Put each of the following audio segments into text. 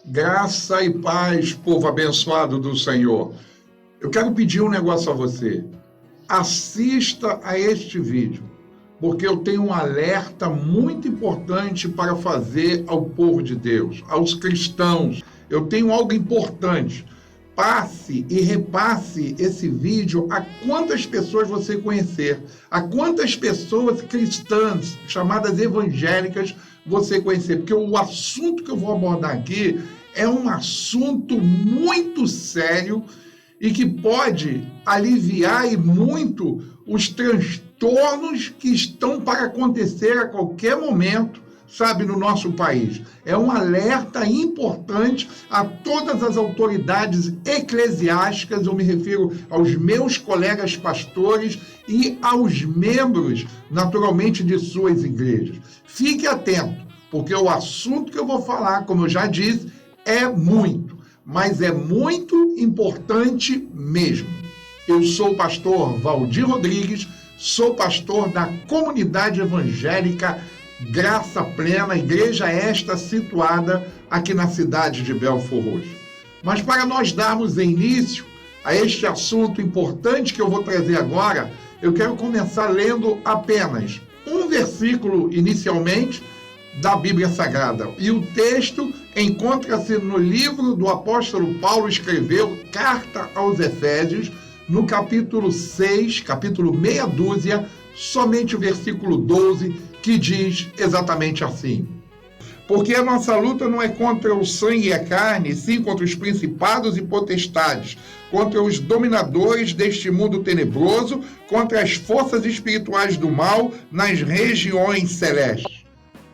Graça e paz, povo abençoado do Senhor. Eu quero pedir um negócio a você. Assista a este vídeo, porque eu tenho um alerta muito importante para fazer ao povo de Deus, aos cristãos. Eu tenho algo importante. Passe e repasse esse vídeo a quantas pessoas você conhecer, a quantas pessoas cristãs, chamadas evangélicas, você conhecer, porque o assunto que eu vou abordar aqui é um assunto muito sério e que pode aliviar e muito os transtornos que estão para acontecer a qualquer momento, sabe, no nosso país. É um alerta importante a todas as autoridades eclesiásticas, eu me refiro aos meus colegas pastores e aos membros, naturalmente, de suas igrejas. Fique atento, porque o assunto que eu vou falar, como eu já disse, é muito, mas é muito importante mesmo. Eu sou o pastor Valdir Rodrigues, sou pastor da comunidade evangélica Graça Plena, igreja esta situada aqui na cidade de Belford Roxo. Mas para nós darmos início a este assunto importante que eu vou trazer agora, eu quero começar lendo apenas um versículo inicialmente da Bíblia Sagrada. E o texto encontra-se no livro do apóstolo Paulo, escreveu, Carta aos Efésios, no capítulo 6, capítulo meia dúzia, somente o versículo 12, que diz exatamente assim: porque a nossa luta não é contra o sangue e a carne, sim contra os principados e potestades, contra os dominadores deste mundo tenebroso, contra as forças espirituais do mal nas regiões celestes.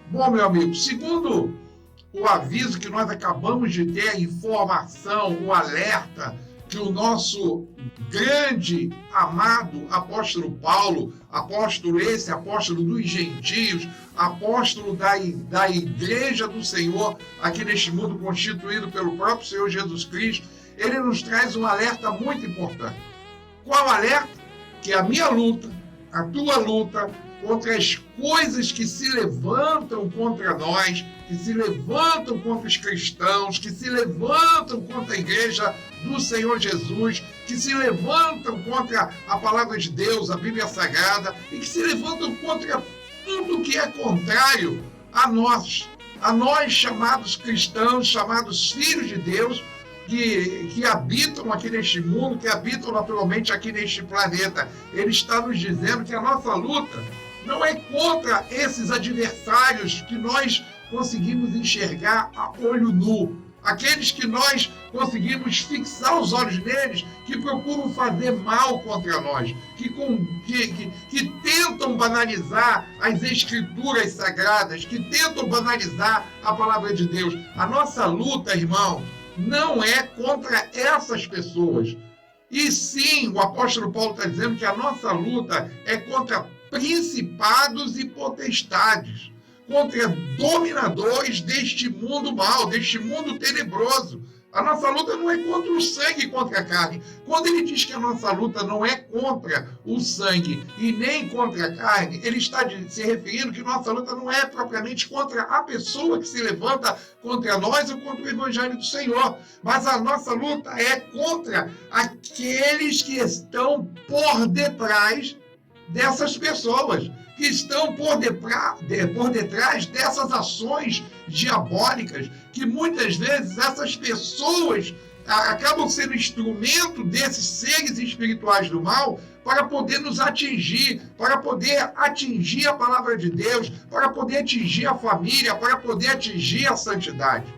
Bom, meu amigo, segundo o aviso que nós acabamos de ter, a informação, o alerta que o nosso grande, amado apóstolo Paulo, apóstolo dos gentios, apóstolo da igreja do Senhor, aqui neste mundo constituído pelo próprio Senhor Jesus Cristo, ele nos traz um alerta muito importante. Qual alerta? Que a minha luta, a tua luta, contra as coisas que se levantam contra nós, que se levantam contra os cristãos, que se levantam contra a igreja do Senhor Jesus, que se levantam contra a palavra de Deus, a Bíblia Sagrada, e que se levantam contra tudo que é contrário a nós chamados cristãos, chamados filhos de Deus, que habitam aqui neste mundo, que habitam naturalmente aqui neste planeta. Ele está nos dizendo que a nossa luta não é contra esses adversários que nós conseguimos enxergar a olho nu, aqueles que nós conseguimos fixar os olhos neles, que procuram fazer mal contra nós, que tentam banalizar as escrituras sagradas, que tentam banalizar a palavra de Deus. A nossa luta, irmão, não é contra essas pessoas. E sim, o apóstolo Paulo está dizendo que a nossa luta é contra principados e potestades, contra dominadores deste mundo mal, deste mundo tenebroso. A nossa luta não é contra o sangue e contra a carne. Quando ele diz que a nossa luta não é contra o sangue e nem contra a carne, ele está se referindo que nossa luta não é propriamente contra a pessoa que se levanta contra nós ou contra o evangelho do Senhor, mas a nossa luta é contra aqueles que estão por detrás dessas pessoas, que estão por detrás dessas ações diabólicas, que muitas vezes essas pessoas acabam sendo instrumento desses seres espirituais do mal para poder nos atingir, para poder atingir a palavra de Deus, para poder atingir a família, para poder atingir a santidade.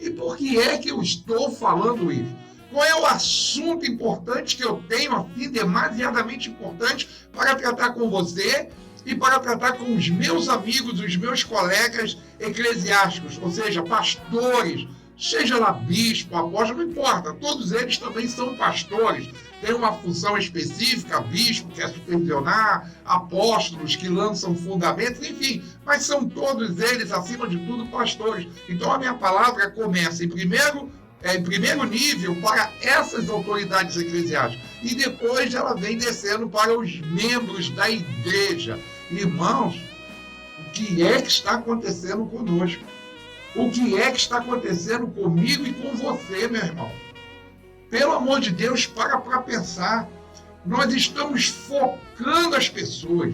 E por que é que eu estou falando isso? Qual é o assunto importante que eu tenho, assim, demasiadamente importante para tratar com você e para tratar com os meus amigos, os meus colegas eclesiásticos, ou seja, pastores, seja lá bispo, apóstolo, não importa, todos eles também são pastores, têm uma função específica, bispo que é supervisionar, apóstolos que lançam fundamentos, enfim, mas são todos eles, acima de tudo, pastores. Então a minha palavra começa em primeiro nível para essas autoridades eclesiásticas e depois ela vem descendo para os membros da igreja. Irmãos, o que é que está acontecendo conosco? O que é que está acontecendo comigo e com você, meu irmão? Pelo amor de Deus, para pensar. Nós estamos focando as pessoas.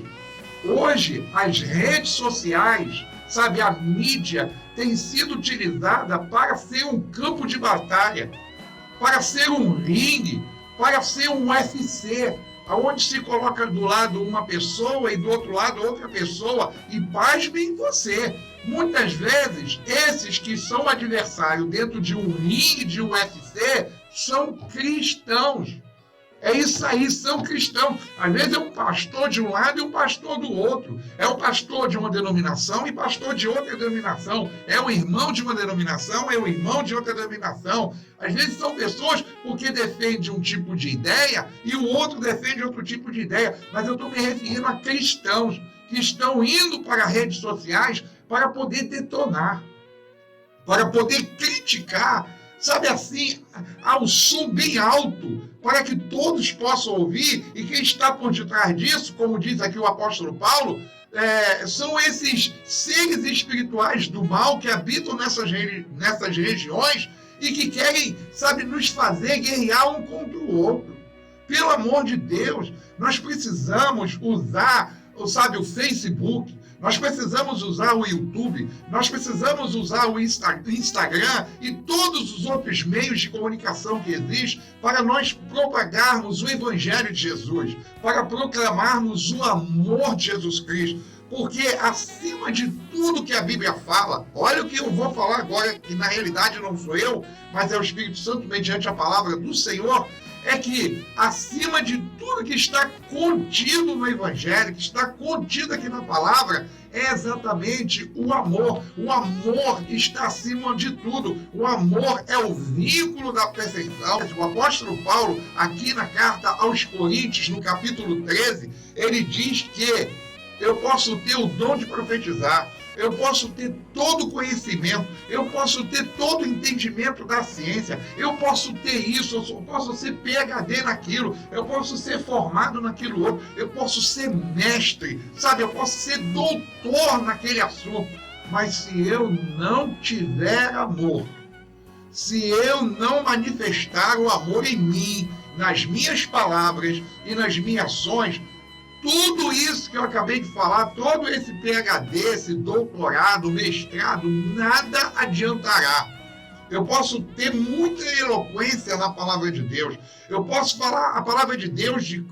Hoje, as redes sociais, sabe, a mídia tem sido utilizada para ser um campo de batalha, para ser um ringue, para ser um UFC, onde se coloca do lado uma pessoa e do outro lado outra pessoa, e pasmem você. Muitas vezes, esses que são adversários dentro de um ringue de UFC são cristãos. É isso aí, são cristãos. Às vezes é um pastor de um lado e um pastor do outro. É o pastor de uma denominação e pastor de outra denominação. É o irmão de uma denominação, é o irmão de outra denominação. Às vezes são pessoas porque defendem um tipo de ideia e o outro defende outro tipo de ideia. Mas eu estou me referindo a cristãos que estão indo para redes sociais para poder detonar, para poder criticar, sabe assim, ao som bem alto, para que todos possam ouvir, e quem está por detrás disso, como diz aqui o apóstolo Paulo, são esses seres espirituais do mal que habitam nessas regiões e que querem, sabe, nos fazer guerrear um contra o outro. Pelo amor de Deus, nós precisamos usar, sabe, o Facebook, nós precisamos usar o YouTube, nós precisamos usar o Instagram e todos os outros meios de comunicação que existem para nós propagarmos o Evangelho de Jesus, para proclamarmos o amor de Jesus Cristo. Porque acima de tudo que a Bíblia fala, olha o que eu vou falar agora, que na realidade não sou eu, mas é o Espírito Santo mediante a palavra do Senhor, é que acima de tudo que está contido no Evangelho, que está contido aqui na palavra, é exatamente o amor. O amor está acima de tudo. O amor é o vínculo da perfeição. O apóstolo Paulo, aqui na carta aos Coríntios, no capítulo 13, ele diz que eu posso ter o dom de profetizar, eu posso ter todo o conhecimento, eu posso ter todo o entendimento da ciência, eu posso ter isso, eu posso ser PhD naquilo, eu posso ser formado naquilo outro, eu posso ser mestre, sabe, eu posso ser doutor naquele assunto, mas se eu não tiver amor, se eu não manifestar o amor em mim, nas minhas palavras e nas minhas ações, tudo isso que eu acabei de falar, todo esse PhD, esse doutorado, mestrado, nada adiantará. Eu posso ter muita eloquência na palavra de Deus. Eu posso falar a palavra de Deus de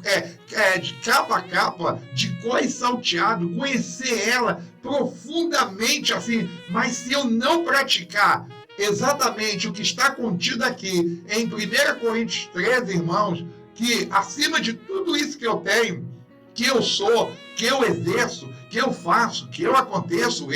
capa a capa, de cor e salteado, conhecer ela profundamente assim, mas se eu não praticar exatamente o que está contido aqui em 1 Coríntios 13, irmãos, que acima de tudo isso que eu tenho, que eu sou, que eu exerço, que eu faço, que eu aconteço,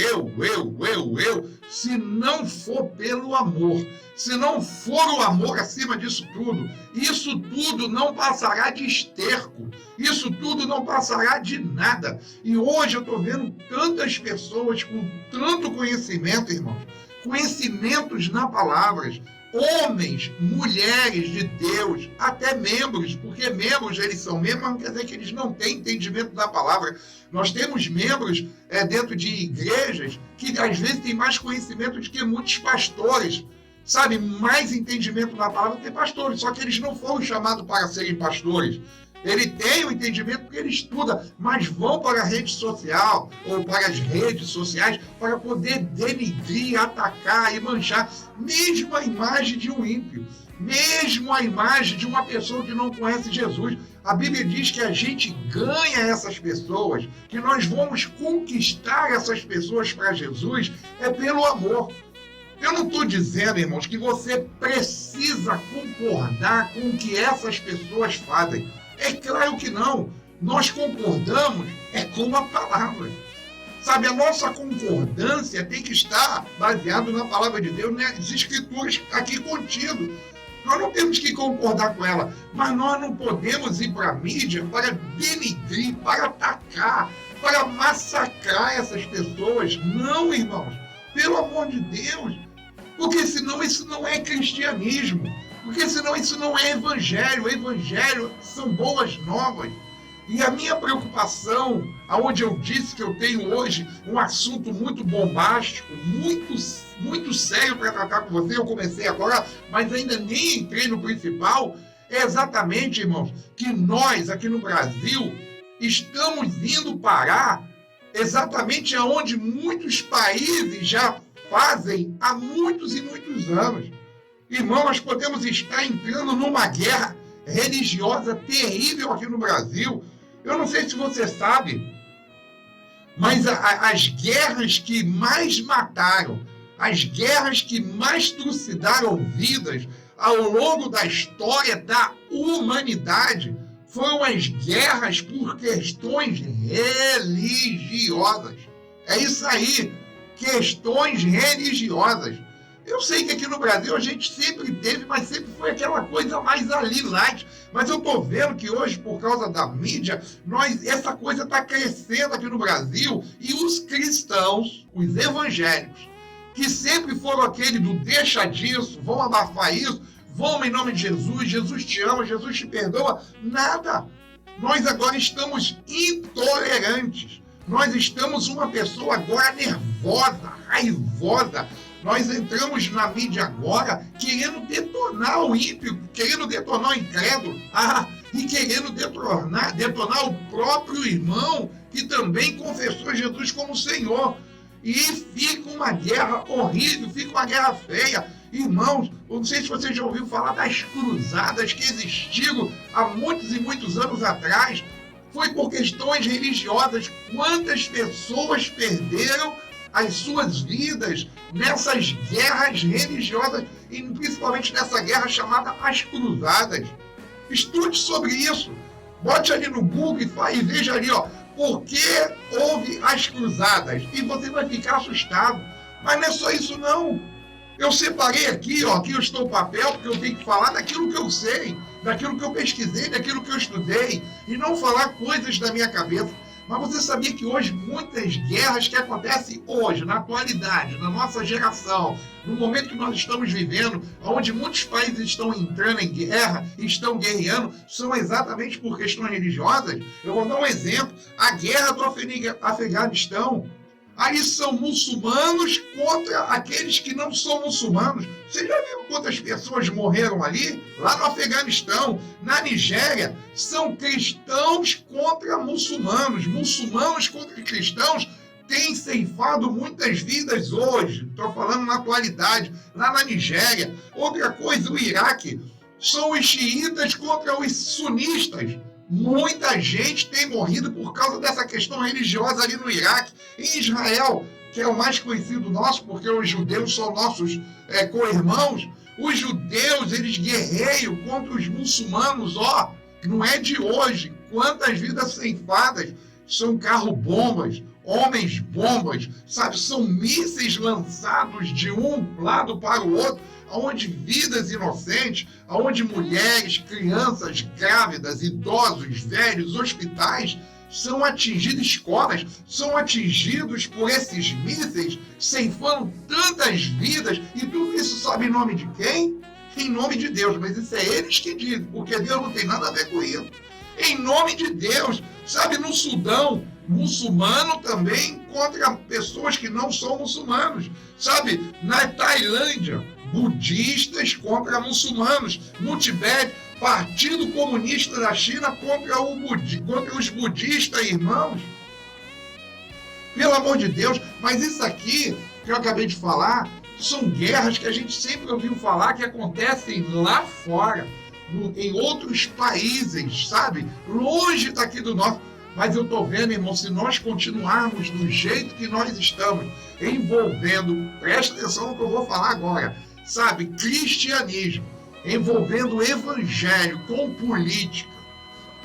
se não for pelo amor, se não for o amor acima disso tudo, isso tudo não passará de esterco, isso tudo não passará de nada. E hoje eu estou vendo tantas pessoas com tanto conhecimento, irmãos, conhecimentos na palavra, homens, mulheres de Deus, até membros, porque membros, eles são membros, mas não quer dizer que eles não têm entendimento da palavra. Nós temos membros dentro de igrejas que às vezes têm mais conhecimento do que muitos pastores, sabe, mais entendimento da palavra do que pastores, só que eles não foram chamados para serem pastores. Ele tem o entendimento porque ele estuda, mas vão para a rede social ou para as redes sociais para poder denigrir, atacar e manchar mesmo a imagem de um ímpio, mesmo a imagem de uma pessoa que não conhece Jesus. A Bíblia diz que a gente ganha essas pessoas, que nós vamos conquistar essas pessoas para Jesus pelo amor. Eu não estou dizendo, irmãos, que você precisa concordar com o que essas pessoas fazem. É claro que não. Nós concordamos com a palavra. Sabe, a nossa concordância tem que estar baseada na palavra de Deus, nas escrituras aqui contidas. Nós não temos que concordar com ela, mas nós não podemos ir para a mídia para denigrir, para atacar, para massacrar essas pessoas. Não, irmãos, pelo amor de Deus, porque senão isso não é cristianismo. Porque senão isso não é evangelho. O evangelho são boas novas. E a minha preocupação, aonde eu disse que eu tenho hoje um assunto muito bombástico, muito sério para tratar com você, eu comecei agora, mas ainda nem entrei no principal, é exatamente, irmãos, que nós aqui no Brasil estamos indo parar exatamente aonde muitos países já fazem há muitos e muitos anos. Irmão, nós podemos estar entrando numa guerra religiosa terrível aqui no Brasil. Eu não sei se você sabe, mas as guerras que mais mataram, as guerras que mais trucidaram vidas ao longo da história da humanidade foram as guerras por questões religiosas. É isso aí, questões religiosas. Eu sei que aqui no Brasil a gente sempre teve, mas sempre foi aquela coisa mais ali, light. Mas eu estou vendo que hoje, por causa da mídia, essa coisa está crescendo aqui no Brasil. E os cristãos, os evangélicos, que sempre foram aquele do deixa disso, vão abafar isso, vão em nome de Jesus, Jesus te ama, Jesus te perdoa, nada. Nós agora estamos intolerantes. Nós estamos uma pessoa agora nervosa, raivosa. Nós entramos na mídia agora querendo detonar o ímpio, querendo detonar o incrédulo, e querendo detonar o próprio irmão que também confessou Jesus como Senhor. E fica uma guerra horrível, fica uma guerra feia. Irmãos, eu não sei se você já ouviu falar das cruzadas que existiram há muitos e muitos anos atrás. Foi por questões religiosas. Quantas pessoas perderam as suas vidas nessas guerras religiosas, e principalmente nessa guerra chamada as Cruzadas. Estude sobre isso. Bote ali no Google e veja ali, por que houve as Cruzadas. E você vai ficar assustado. Mas não é só isso, não. Eu separei aqui, aqui eu estou o papel, porque eu tenho que falar daquilo que eu sei, daquilo que eu pesquisei, daquilo que eu estudei, e não falar coisas da minha cabeça. Mas você sabia que hoje muitas guerras que acontecem hoje, na atualidade, na nossa geração, no momento que nós estamos vivendo, onde muitos países estão entrando em guerra e estão guerreando, são exatamente por questões religiosas? Eu vou dar um exemplo. A guerra do Afeganistão. Ali são muçulmanos contra aqueles que não são muçulmanos. Você já viu quantas pessoas morreram ali? Lá no Afeganistão, na Nigéria, são cristãos contra muçulmanos. Muçulmanos contra cristãos têm ceifado muitas vidas hoje. Estou falando na atualidade, lá na Nigéria. Outra coisa, o Iraque, são os xiitas contra os sunistas. Muita gente tem morrido por causa dessa questão religiosa ali no Iraque. Em Israel, que é o mais conhecido nosso, porque os judeus são nossos co-irmãos, os judeus, eles guerreiam contra os muçulmanos, não é de hoje. Quantas vidas ceifadas, são carro-bombas, homens-bombas, sabe? São mísseis lançados de um lado para o outro, onde vidas inocentes, onde mulheres, crianças, grávidas, idosos, velhos, hospitais são atingidos, escolas são atingidos por esses mísseis, ceifando tantas vidas, e tudo isso sabe em nome de quem? Em nome de Deus, mas isso é eles que dizem, porque Deus não tem nada a ver com isso. Em nome de Deus, sabe, no Sudão, muçulmano também contra pessoas que não são muçulmanos, sabe, na Tailândia, budistas contra muçulmanos, no Tibete, Partido Comunista da China contra os budistas, irmãos. Pelo amor de Deus, mas isso aqui que eu acabei de falar são guerras que a gente sempre ouviu falar que acontecem lá fora, em outros países, sabe? Longe daqui do nosso. Mas eu estou vendo, irmão, se nós continuarmos do jeito que nós estamos, envolvendo, presta atenção no que eu vou falar agora, sabe? Cristianismo, envolvendo o evangelho com política,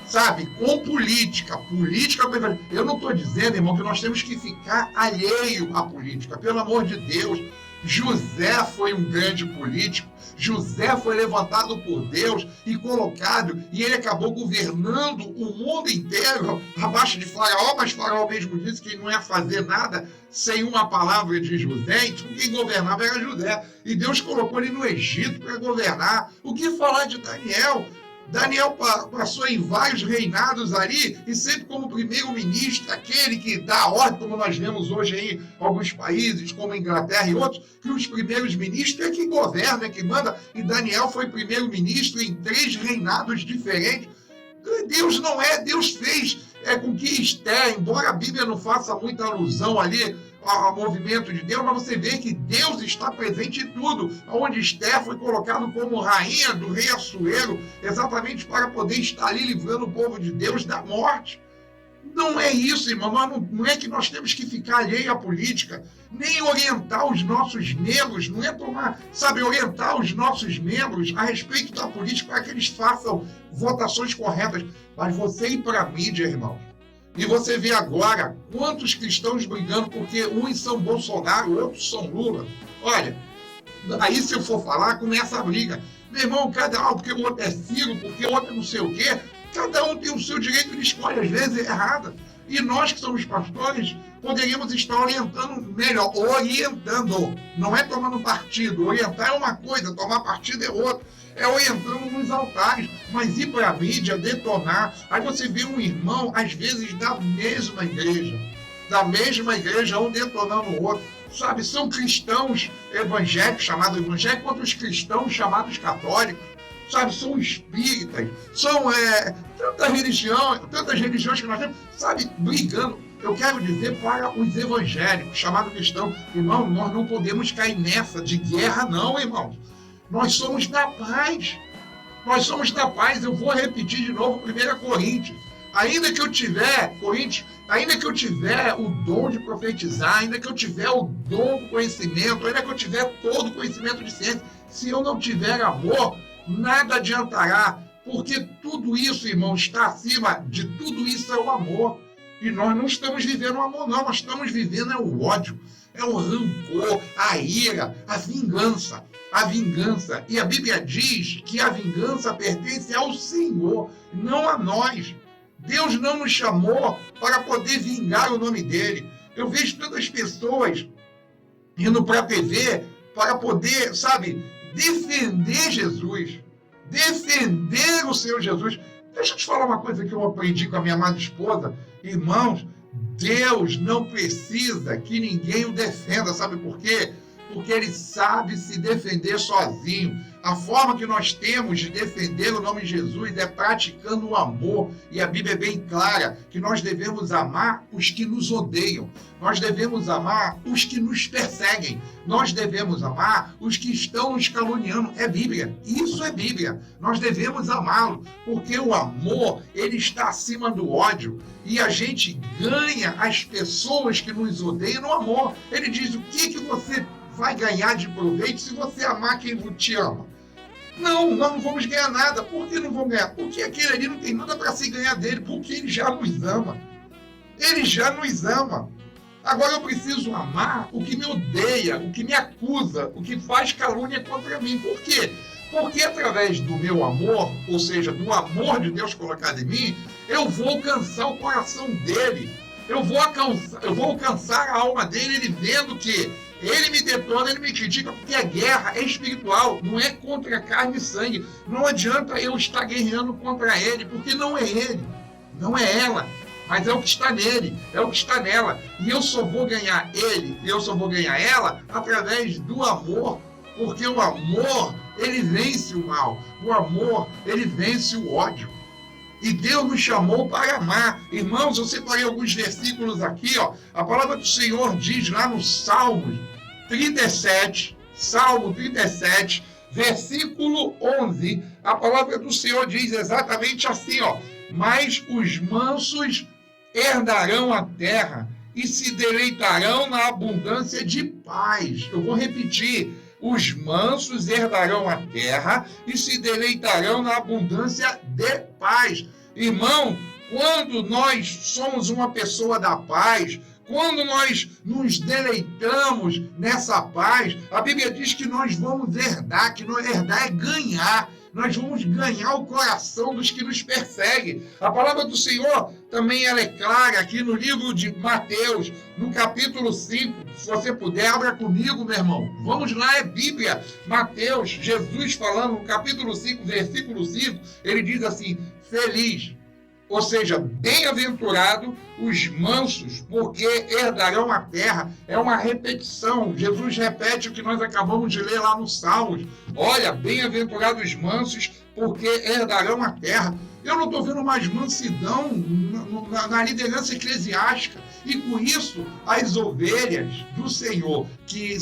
sabe? Com política com evangelho. Eu não estou dizendo, irmão, que nós temos que ficar alheio à política, pelo amor de Deus. José foi um grande político, José foi levantado por Deus e colocado, e ele acabou governando o mundo inteiro abaixo de Faraó, mas Faraó mesmo disse que não ia fazer nada sem uma palavra de José, então quem governava era José, e Deus colocou ele no Egito para governar. O que falar de Daniel? Daniel passou em vários reinados ali, e sempre como primeiro-ministro, aquele que dá a ordem, como nós vemos hoje aí em alguns países, como a Inglaterra e outros, que os primeiros ministros é que governa, é que manda, e Daniel foi primeiro-ministro em 3 reinados diferentes. Deus não é, Deus fez com que Esther, embora a Bíblia não faça muita alusão ali ao movimento de Deus, mas você vê que Deus está presente em tudo, onde Esther foi colocado como rainha do rei Assuero, exatamente para poder estar ali livrando o povo de Deus da morte. Não é isso, irmão, não é que nós temos que ficar alheio à política, nem orientar os nossos membros, não é orientar os nossos membros a respeito da política para que eles façam votações corretas, mas você ir para a mídia, irmão, e você vê agora quantos cristãos brigando porque uns são Bolsonaro, outros são Lula. Olha, aí se eu for falar, começa a briga. Meu irmão, porque o outro é Ciro, porque o outro é não sei o quê. Cada um tem o seu direito de escolha, às vezes errada. E nós que somos pastores, poderíamos estar orientando melhor. Orientando, não é tomando partido. Orientar é uma coisa, tomar partido é outra. É orientando nos altares, mas ir para a mídia, detonar. Aí você vê um irmão, às vezes, da mesma igreja, um detonando o outro. Sabe, são cristãos evangélicos, chamados evangélicos, outros cristãos chamados católicos. Sabe, são espíritas, são tantas religiões que nós temos, sabe, brigando. Eu quero dizer para os evangélicos, chamados cristãos, irmão, nós não podemos cair nessa de guerra, não, irmãos. Nós somos da paz. Nós somos da paz. Eu vou repetir de novo 1 Coríntios. Ainda que eu tiver o dom de profetizar, ainda que eu tiver o dom do conhecimento, ainda que eu tiver todo o conhecimento de ciência, se eu não tiver amor, nada adiantará. Porque tudo isso, irmão, está acima de tudo isso é o amor. E nós não estamos vivendo o amor, não. Nós estamos vivendo o ódio, é o rancor, a ira, a vingança. A vingança. E a Bíblia diz que a vingança pertence ao Senhor, não a nós. Deus não nos chamou para poder vingar o nome dele. Eu vejo tantas pessoas indo para a TV para poder, sabe, defender Jesus. Defender o Senhor Jesus. Deixa eu te falar uma coisa que eu aprendi com a minha amada esposa. Irmãos, Deus não precisa que ninguém o defenda. Sabe por quê? Porque ele sabe se defender sozinho. A forma que nós temos de defender o nome de Jesus é praticando o amor. E a Bíblia é bem clara que nós devemos amar os que nos odeiam. Nós devemos amar os que nos perseguem. Nós devemos amar os que estão nos caluniando. É Bíblia. Isso é Bíblia. Nós devemos amá-lo. Porque o amor, ele está acima do ódio. E a gente ganha as pessoas que nos odeiam no amor. Ele diz, o que você vai ganhar de proveito se você amar quem te ama? Não, nós não vamos ganhar nada. Por que não vamos ganhar? Porque aquele ali não tem nada para se ganhar dele, porque ele já nos ama. Ele já nos ama. Agora eu preciso amar o que me odeia, o que me acusa, o que faz calúnia contra mim. Por quê? Porque através do meu amor, ou seja, do amor de Deus colocado em mim, eu vou alcançar o coração dele. Eu vou alcançar a alma dele, ele vendo que ele me detona, ele me critica, porque a guerra é espiritual, não é contra carne e sangue. Não adianta eu estar guerreando contra ele, porque não é ele, não é ela, mas é o que está nele, é o que está nela. E eu só vou ganhar ele, eu só vou ganhar ela através do amor, porque o amor, ele vence o mal, o amor, ele vence o ódio. E Deus nos chamou para amar. Irmãos, eu separei alguns versículos aqui, ó. A palavra do Senhor diz lá no Salmo 37, versículo 11, a palavra do Senhor diz exatamente assim, ó. Mas os mansos herdarão a terra e se deleitarão na abundância de paz. Eu vou repetir. Os mansos herdarão a terra e se deleitarão na abundância de paz. Irmão, quando nós somos uma pessoa da paz, Quando nós nos deleitamos nessa paz, a Bíblia diz que nós vamos herdar, que herdar é ganhar. Nós vamos ganhar o coração dos que nos perseguem. A palavra do Senhor também ela é clara aqui no livro de Mateus, no capítulo 5. Se você puder, abra comigo, meu irmão. Vamos lá, é Bíblia. Mateus, Jesus falando no capítulo 5, versículo 5, ele diz assim, feliz, ou seja, bem-aventurado os mansos, porque herdarão a terra. É uma repetição. Jesus repete o que nós acabamos de ler lá nos Salmos. Olha, bem-aventurados os mansos, porque herdarão a terra. Eu não estou vendo mais mansidão na liderança eclesiástica. E com isso, as ovelhas do Senhor, que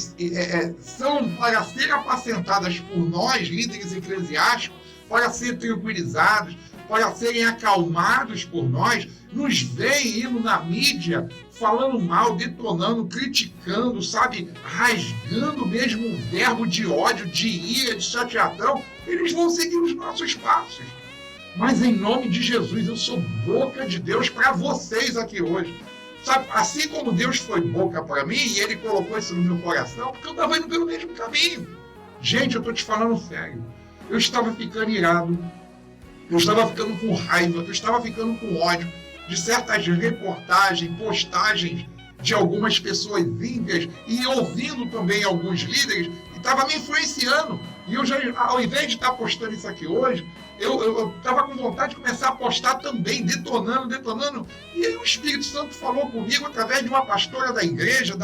são para ser apacentadas por nós, líderes eclesiásticos, para ser tranquilizados, para serem acalmados por nós, nos veem indo na mídia, falando mal, detonando, criticando, sabe, rasgando mesmo o verbo de ódio, de ira, de chateação, eles vão seguir os nossos passos. Mas em nome de Jesus, eu sou boca de Deus para vocês aqui hoje. Sabe, assim como Deus foi boca para mim, e Ele colocou isso no meu coração, porque eu estava indo pelo mesmo caminho. Gente, eu estou te falando sério. Eu estava ficando irado, eu estava ficando com raiva, eu estava ficando com ódio de certas reportagens, postagens de algumas pessoas ímpias e ouvindo também alguns líderes, e estava me influenciando. E eu já, ao invés de estar postando isso aqui hoje, eu estava com vontade de começar a postar também, detonando. E aí o Espírito Santo falou comigo através de uma pastora da igreja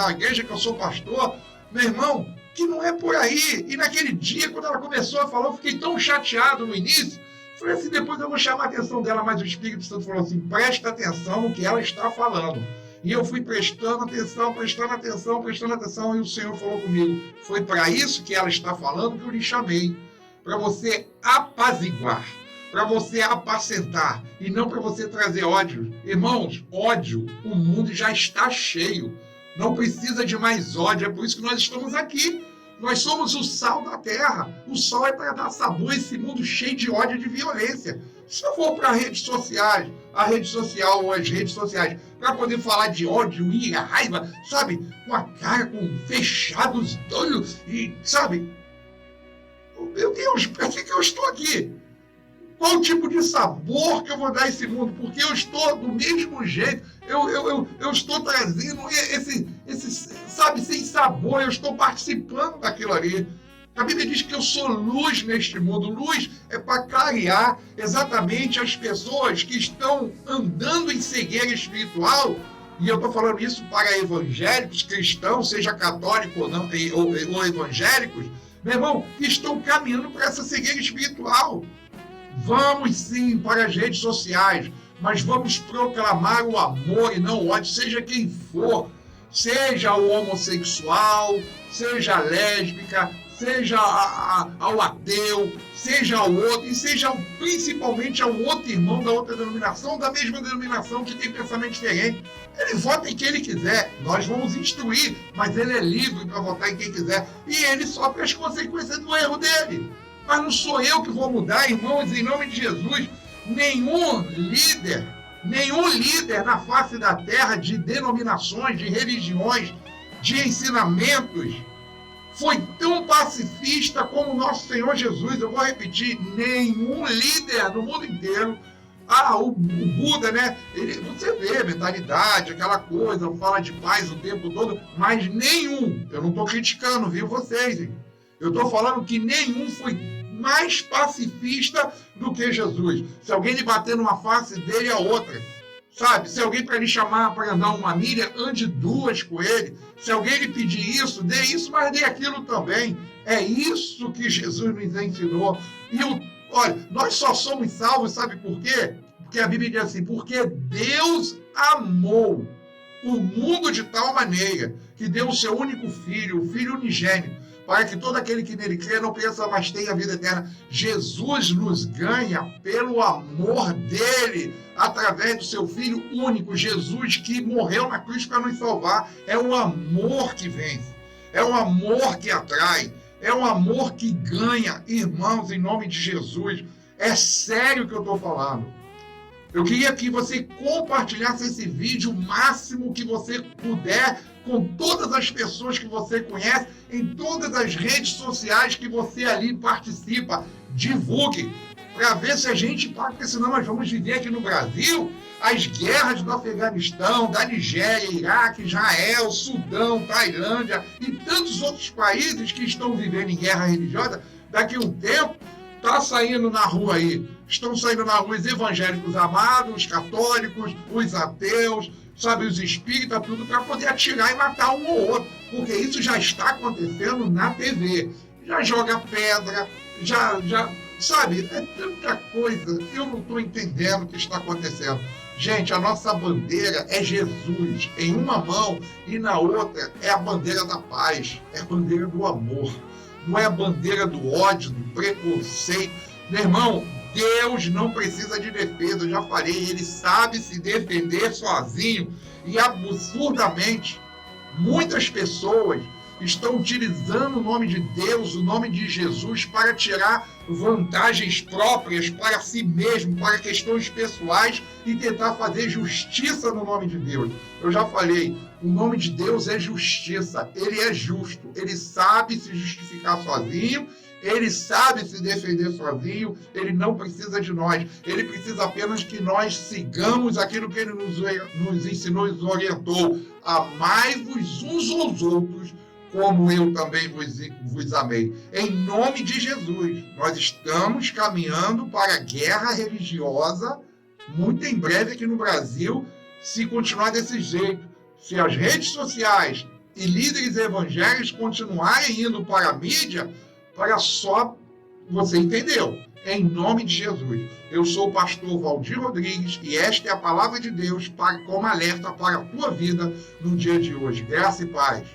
que eu sou pastor, meu irmão, que não é por aí. E naquele dia, quando ela começou a falar, eu fiquei tão chateado no início. Falei assim, depois eu vou chamar a atenção dela, mas o Espírito Santo falou assim, presta atenção no que ela está falando. E eu fui prestando atenção, e o Senhor falou comigo, foi para isso que ela está falando que eu lhe chamei, para você apaziguar, para você apacentar, e não para você trazer ódio. Irmãos, ódio, o mundo já está cheio, não precisa de mais ódio, é por isso que nós estamos aqui. Nós somos o sal da terra. O sal é para dar sabor a esse mundo cheio de ódio e de violência. Se eu for para as redes sociais, para poder falar de ódio, ira, raiva, sabe? Com a cara, com fechados olhos e, sabe? Meu Deus, para que eu estou aqui? Qual tipo de sabor que eu vou dar a esse mundo? Porque eu estou do mesmo jeito. Eu estou trazendo esse, sabe, sem sabor. Eu estou participando daquilo ali. A Bíblia diz que eu sou luz neste mundo. Luz é para clarear exatamente as pessoas que estão andando em cegueira espiritual. E eu estou falando isso para evangélicos, cristãos, seja católico ou não, ou evangélicos, meu irmão, que estão caminhando para essa cegueira espiritual. Vamos sim para as redes sociais, mas vamos proclamar o amor e não o ódio, seja quem for, seja o homossexual, seja a lésbica, seja ao ateu, seja ao outro, e seja principalmente ao outro irmão da outra denominação, da mesma denominação que tem pensamento diferente. Ele vota em quem ele quiser, nós vamos instruir, mas ele é livre para votar em quem quiser, e ele sofre as consequências do erro dele. Mas não sou eu que vou mudar, irmãos, em nome de Jesus. Nenhum líder na face da terra, de denominações, de religiões, de ensinamentos, foi tão pacifista como o nosso Senhor Jesus. Eu vou repetir, nenhum líder no mundo inteiro. O Buda, né? Você vê, mentalidade, aquela coisa, fala de paz o tempo todo, mas nenhum, eu não estou criticando, viu vocês, hein? Eu estou falando que nenhum foi mais pacifista do que Jesus. Se alguém lhe bater numa face dele, a outra. Sabe? Se alguém para lhe chamar para andar uma milha, ande duas com ele. Se alguém lhe pedir isso, dê isso, mas dê aquilo também. É isso que Jesus nos ensinou. E olha, nós só somos salvos, sabe por quê? Porque a Bíblia diz assim, porque Deus amou o mundo de tal maneira que deu o seu único filho, o Filho unigênito, para que todo aquele que nele crê não pereça, mas tenha a vida eterna. Jesus nos ganha pelo amor dele, através do seu Filho único, Jesus que morreu na cruz para nos salvar. É um amor que vence, é um amor que atrai, é um amor que ganha. Irmãos, em nome de Jesus, é sério que eu estou falando. Eu queria que você compartilhasse esse vídeo o máximo que você puder com todas as pessoas que você conhece, em todas as redes sociais que você ali participa. Divulgue, para ver se a gente pode, porque senão nós vamos viver aqui no Brasil as guerras do Afeganistão, da Nigéria, Iraque, Israel, Sudão, Tailândia e tantos outros países que estão vivendo em guerra religiosa. Daqui a um tempo, está saindo na rua aí, estão saindo na rua os evangélicos amados, os católicos, os ateus, sabe, os espíritas, tudo para poder atirar e matar um ou outro, porque isso já está acontecendo na TV. Já joga pedra, já sabe, é tanta coisa, eu não estou entendendo o que está acontecendo. Gente, a nossa bandeira é Jesus em uma mão e na outra é a bandeira da paz, é a bandeira do amor. Não é a bandeira do ódio, do preconceito. Meu irmão, Deus não precisa de defesa, eu já falei, ele sabe se defender sozinho. E absurdamente, muitas pessoas estão utilizando o nome de Deus, o nome de Jesus, para tirar vantagens próprias para si mesmo, para questões pessoais e tentar fazer justiça no nome de Deus. Eu já falei, o nome de Deus é justiça, ele é justo, ele sabe se justificar sozinho, ele sabe se defender sozinho, ele não precisa de nós, ele precisa apenas que nós sigamos aquilo que ele nos ensinou e nos orientou. Amai-vos uns aos outros, como eu também vos amei. Em nome de Jesus, nós estamos caminhando para a guerra religiosa, muito em breve aqui no Brasil, se continuar desse jeito. Se as redes sociais e líderes evangélicos continuarem indo para a mídia, para só, você entendeu, em nome de Jesus. Eu sou o pastor Valdir Rodrigues e esta é a palavra de Deus como alerta para a tua vida no dia de hoje. Graça e paz.